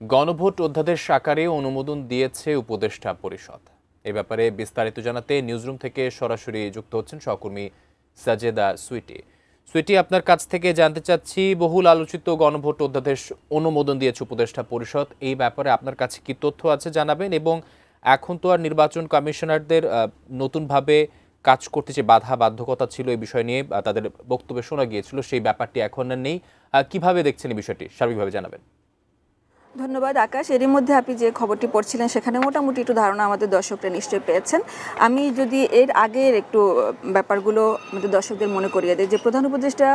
গণভোট অধ্যাদেশ আকারে অনুমোদন দিয়েছে উপদেষ্টা পরিষদ। এ ব্যাপারে বিস্তারিত জানাতে নিউজরুম থেকে সরাসরি যুক্ত হচ্ছেন সহকর্মী সাজেদা সুইটি। সুইটি, আপনার কাছ থেকে জানতে চাচ্ছি, বহুল আলোচিত গণভোট অধ্যাদেশ অনুমোদন দিয়েছে উপদেষ্টা পরিষদ। এই ব্যাপারে আপনার কাছে কি তথ্য আছে জানাবেন, এবং এখন তো আর নির্বাচন কমিশনারদের নতুনভাবে কাজ করতে যে বাধ্যকতা ছিল এই বিষয় নিয়ে তাদের বক্তব্যে শোনা গিয়েছিল, সেই ব্যাপারটি এখন আর নেই। কিভাবে দেখছেন এই বিষয়টি, সার্বিকভাবে জানাবেন। ধন্যবাদ আকাশ। এরই মধ্যে আপনি যে খবরটি পড়ছিলেন সেখানে মোটামুটি একটু ধারণা আমাদের দর্শকরা নিশ্চয়ই পেয়েছেন। আমি যদি এর আগের একটু ব্যাপারগুলো আমাদের দর্শকদের মনে করিয়ে দিই, যে প্রধান উপদেষ্টা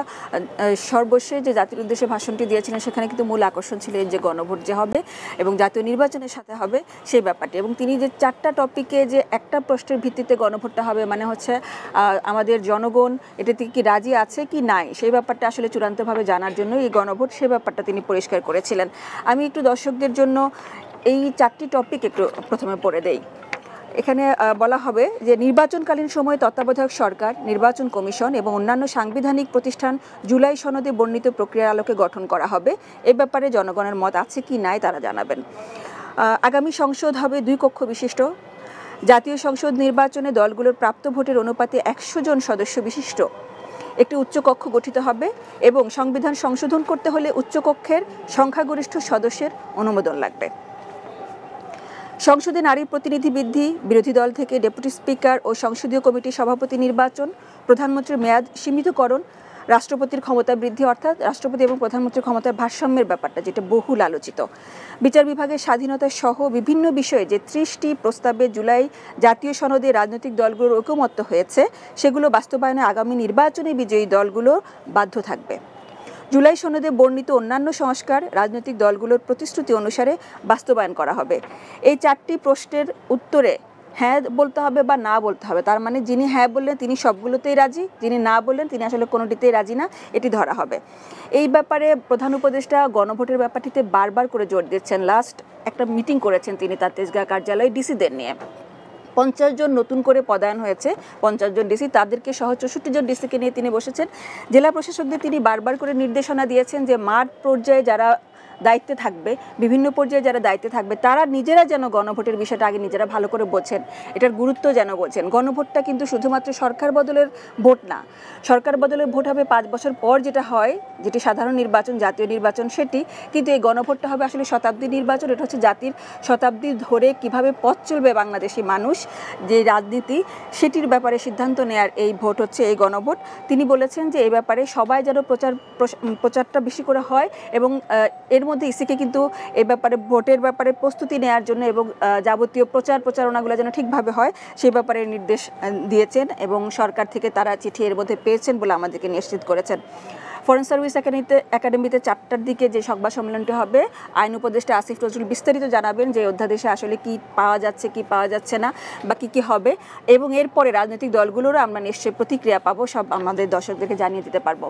সর্বশেষ যে জাতির উদ্দেশ্যে ভাষণটি দিয়েছিলেন সেখানে কিন্তু মূল আকর্ষণ ছিল যে গণভোট যে হবে এবং জাতীয় নির্বাচনের সাথে হবে সেই ব্যাপারটি, এবং তিনি যে 4টা টপিকে যে একটা প্রশ্নের ভিত্তিতে গণভোটটা হবে, মানে হচ্ছে আমাদের জনগণ এটাতে কি রাজি আছে কি নাই, সেই ব্যাপারটা আসলে চূড়ান্তভাবে জানার জন্য এই গণভোট, সেই ব্যাপারটা তিনি পরিষ্কার করেছিলেন। আমি একটু দর্শকদের জন্য এই 4টি টপিক একটু প্রথমে পড়ে দেই। এখানে বলা হবে যে নির্বাচনকালীন সময়ে তত্ত্বাবধায়ক সরকার, নির্বাচন কমিশন এবং অন্যান্য সাংবিধানিক প্রতিষ্ঠান জুলাই সনদে বর্ণিত প্রক্রিয়ার আলোকে গঠন করা হবে। এ ব্যাপারে জনগণের মত আছে কি নাই তারা জানাবেন। আগামী সংসদ হবে 2 কক্ষ বিশিষ্ট। জাতীয় সংসদ নির্বাচনে দলগুলোর প্রাপ্ত ভোটের অনুপাতে 100 জন সদস্য বিশিষ্ট একটি উচ্চকক্ষ গঠিত হবে, এবং সংবিধান সংশোধন করতে হলে উচ্চকক্ষের সংখ্যাগরিষ্ঠ সদস্যের অনুমোদন লাগবে। সংসদে নারী প্রতিনিধি বৃদ্ধি, বিরোধী দল থেকে ডেপুটি স্পিকার ও সংসদীয় কমিটির সভাপতি নির্বাচন, প্রধানমন্ত্রীর মেয়াদ সীমিতকরণ, রাষ্ট্রপতির ক্ষমতা বৃদ্ধি, অর্থাৎ রাষ্ট্রপতি এবং প্রধানমন্ত্রীর ক্ষমতার ভারসাম্যের ব্যাপারটা যেটা বহুল আলোচিত, বিচার বিভাগের স্বাধীনতা সহ বিভিন্ন বিষয়ে যে 30টি প্রস্তাবে জুলাই জাতীয় সনদে রাজনৈতিক দলগুলোর ঐকমত্য হয়েছে সেগুলো বাস্তবায়নে আগামী নির্বাচনে বিজয়ী দলগুলো বাধ্য থাকবে। জুলাই সনদে বর্ণিত অন্যান্য সংস্কার রাজনৈতিক দলগুলোর প্রতিশ্রুতি অনুসারে বাস্তবায়ন করা হবে। এই 4টি প্রশ্নের উত্তরে হ্যাঁ বলতে হবে বা না বলতে হবে, তার মানে যিনি হ্যাঁ বললেন তিনি সবগুলোতেই রাজি, যিনি না বললেন তিনি আসলে কোনোটিতেই রাজি না, এটি ধরা হবে। এই ব্যাপারে প্রধান উপদেষ্টা গণভোটের ব্যাপারটিতে বারবার করে জোর দিচ্ছেন। লাস্ট একটা মিটিং করেছেন তিনি তার তেজগাঁ কার্যালয়ে ডিসিদের নিয়ে। 50 জন নতুন করে পদায়ন হয়েছে, 50 জন ডিসি, তাদেরকে সহ 64 জন ডিসিকে নিয়ে তিনি বসেছেন। জেলা প্রশাসকদের তিনি বারবার করে নির্দেশনা দিয়েছেন যে মাঠ পর্যায়ে যারা দায়িত্বে থাকবে, বিভিন্ন পর্যায়ে যারা দায়িত্বে থাকবে, তারা নিজেরা যেন গণভোটের বিষয়টা আগে নিজেরা ভালো করে বোঝেন, এটার গুরুত্ব যেন বোঝেন। গণভোটটা কিন্তু শুধুমাত্র সরকার বদলের ভোট না, সরকার বদলের ভোট হবে 5 বছর পর যেটা হয়, যেটি সাধারণ নির্বাচন, জাতীয় নির্বাচন সেটি, কিন্তু এই গণভোটটা হবে আসলে শতাব্দী নির্বাচন। এটা হচ্ছে জাতির শতাব্দী ধরে কিভাবে পথ চলবে বাংলাদেশি মানুষ, যে রাজনীতি, সেটির ব্যাপারে সিদ্ধান্ত নেয়ার এই ভোট হচ্ছে এই গণভোট। তিনি বলেছেন যে এই ব্যাপারে সবাই যেন প্রচারটা বেশি করে হয়, এবং এর মধ্যে ইসিকে কিন্তু এই ব্যাপারে ভোটের ব্যাপারে প্রস্তুতি নেওয়ার জন্য এবং যাবতীয় প্রচারণাগুলো যেন ঠিকভাবে হয় সেই ব্যাপারে নির্দেশ দিয়েছেন, এবং সরকার থেকে তারা চিঠি এর মধ্যে পেয়েছেন বলে আমাদেরকে নিশ্চিত করেছেন। ফরেন সার্ভিস একাডেমিতে 4টার দিকে যে সংবাদ সম্মেলনটি হবে, আইন উপদেষ্টা আসিফ নজরুল বিস্তারিত জানাবেন যে অধ্যাদেশে আসলে কি পাওয়া যাচ্ছে কি পাওয়া যাচ্ছে না বা কি হবে, এবং এরপরে রাজনৈতিক দলগুলোরও আমরা নিশ্চয়ই প্রতিক্রিয়া পাবো, সব আমাদের দর্শকদেরকে জানিয়ে দিতে পারবো।